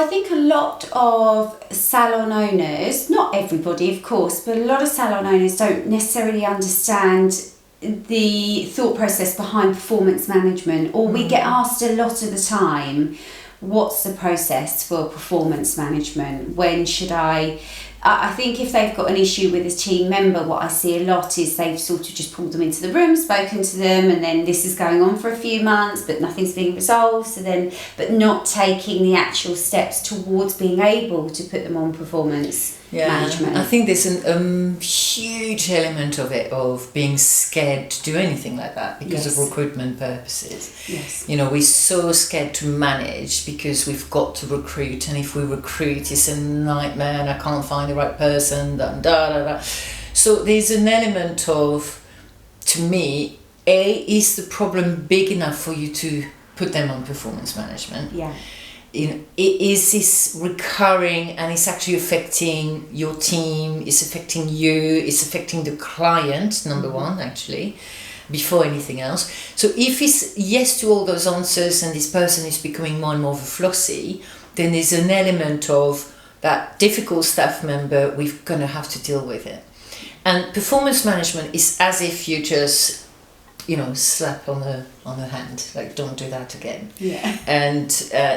I think a lot of salon owners, not everybody of course, but a lot of salon owners don't necessarily understand the thought process behind performance management, or we get asked a lot of the time, what's the process for performance management? When should I think if they've got an issue with a team member, what I see a lot is they've sort of just pulled them into the room, spoken to them, and then this is going on for a few months, but nothing's being resolved. But not taking the actual steps towards being able to put them on performance management. I think there's a huge element of it, of being scared to do anything like that because of recruitment purposes. Yes. We're so scared to manage because we've got to recruit, and if we recruit, it's a nightmare and I can't find the right person, So there's an element of, to me, is the problem big enough for you to put them on performance management? Yeah. Is this recurring, and it's actually affecting your team, it's affecting you, it's affecting the client, number one, actually, before anything else. So if it's yes to all those answers and this person is becoming more and more of a flossy, then there's an element of that difficult staff member, we're going to have to deal with it. And performance management is as if you just slap on the hand, like, don't do that again. Yeah. And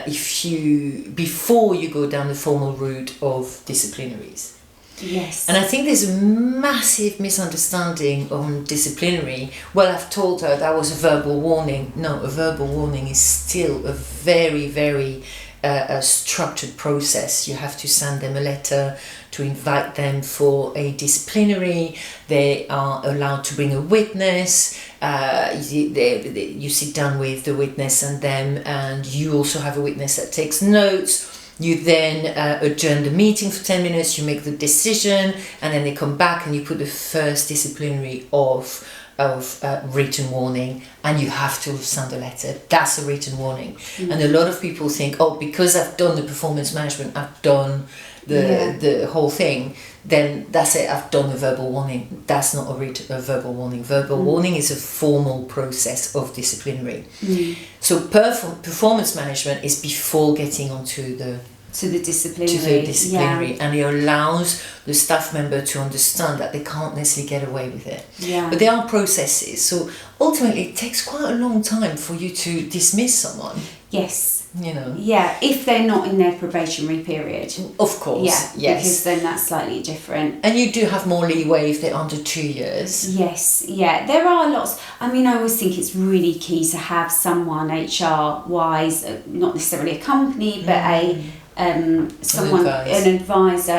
if you, before you go down the formal route of disciplinaries. Yes. And I think there's a massive misunderstanding on disciplinary. Well, I've told her that was a verbal warning. No, a verbal warning is still a very, very a structured process. You have to send them a letter to invite them for a disciplinary. They are allowed to bring a witness. You sit down with the witness and them, and you also have a witness that takes notes. You then adjourn the meeting for 10 minutes, you make the decision, and then they come back and you put the first disciplinary of written warning, and you have to send a letter. That's a written warning. Mm-hmm. And a lot of people think, because I've done the performance management, I've done the whole thing, then that's it, I've done the verbal warning. That's not a verbal warning. Verbal warning is a formal process of disciplinary. So performance management is before getting onto the disciplinary, and it allows the staff member to understand that they can't necessarily get away with it. But there are processes, so ultimately it takes quite a long time for you to dismiss someone. Yes. Yeah, if they're not in their probationary period. Of course, yes. Because then that's slightly different. And you do have more leeway if they're under 2 years. Yes, yeah. There are lots. I always think it's really key to have someone HR-wise, not necessarily a company, but an advisor,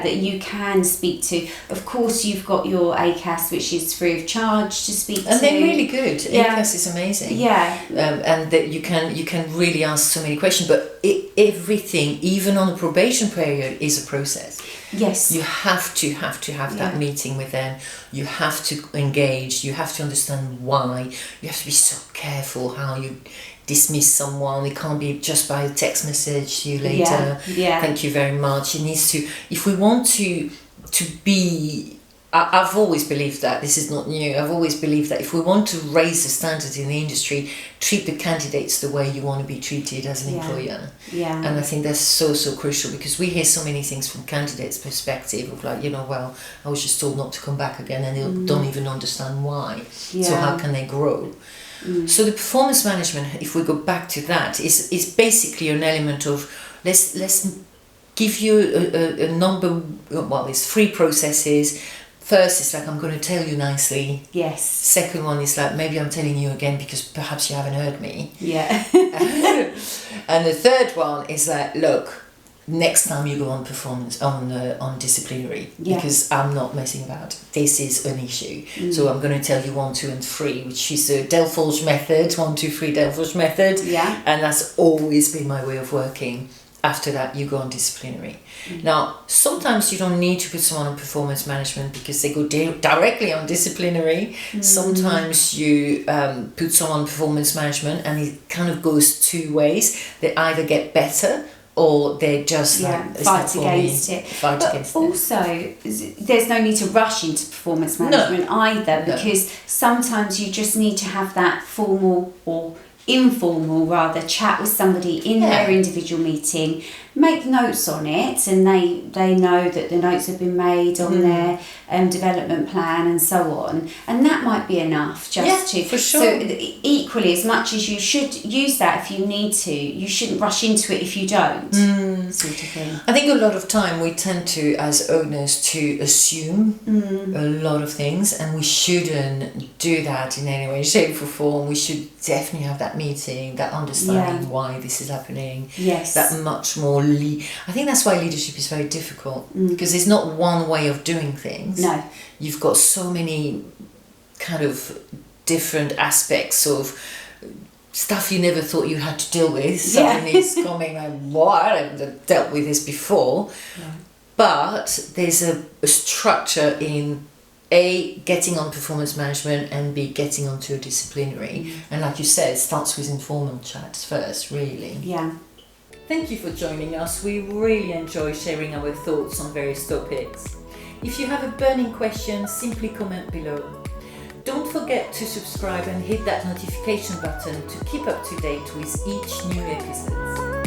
that you can speak to. Of course, you've got your ACAS, which is free of charge to speak to. And they're really good. ACAS is amazing. Yeah. And that you can really ask so many questions, but everything, even on the probation period, is a process. Yes. You have to have that meeting with them. You have to engage. You have to understand why. You have to be so careful how you dismiss someone. It can't be just by a text message, see you later, thank you very much. It needs to, if we want to be, I've always believed that, this is not new, I've always believed that if we want to raise the standards in the industry, treat the candidates the way you want to be treated as an employer. And I think that's so crucial, because we hear so many things from candidates' perspective of like, I was just told not to come back again, and they don't even understand why. So how can they grow? So the performance management, if we go back to that, is basically an element of let's give you a number. Well, there's 3 processes. First, it's like, I'm going to tell you nicely. Yes. Second one is like, maybe I'm telling you again because perhaps you haven't heard me. Yeah. And the third one is like, look, next time you go on performance on disciplinary, because I'm not messing about. This is an issue. So I'm going to tell you 1, 2, and 3, which is the Delforge method, 1, 2, 3 Delforge method. And that's always been my way of working. After that, you go on disciplinary. Now, sometimes you don't need to put someone on performance management because they go directly on disciplinary. Sometimes you put someone on performance management and it kind of goes 2 ways. They either get better or they're just fight against it. But also, there's no need to rush into performance management either, because sometimes you just need to have that formal or informal rather, chat with somebody in their individual meeting, make notes on it, and they know that the notes have been made on their development plan and so on, and that might be enough to for sure. So equally, as much as you should use that if you need to, you shouldn't rush into it if you don't, sort of thing. I think a lot of time we tend to, as owners, to assume a lot of things, and we shouldn't do that in any way, shape or form. We should definitely have that meeting, that understanding why this is happening. Yes. That much more. I think that's why leadership is very difficult, because there's not one way of doing things. No. You've got so many kind of different aspects of stuff you never thought you had to deal with. Suddenly it's coming like, what? I haven't dealt with this before. Yeah. But there's a structure in A, getting on performance management, and B, getting onto a disciplinary. And like you said, it starts with informal chats first, really. Yeah. Thank you for joining us. We really enjoy sharing our thoughts on various topics. If you have a burning question, simply comment below. Don't forget to subscribe and hit that notification button to keep up to date with each new episode.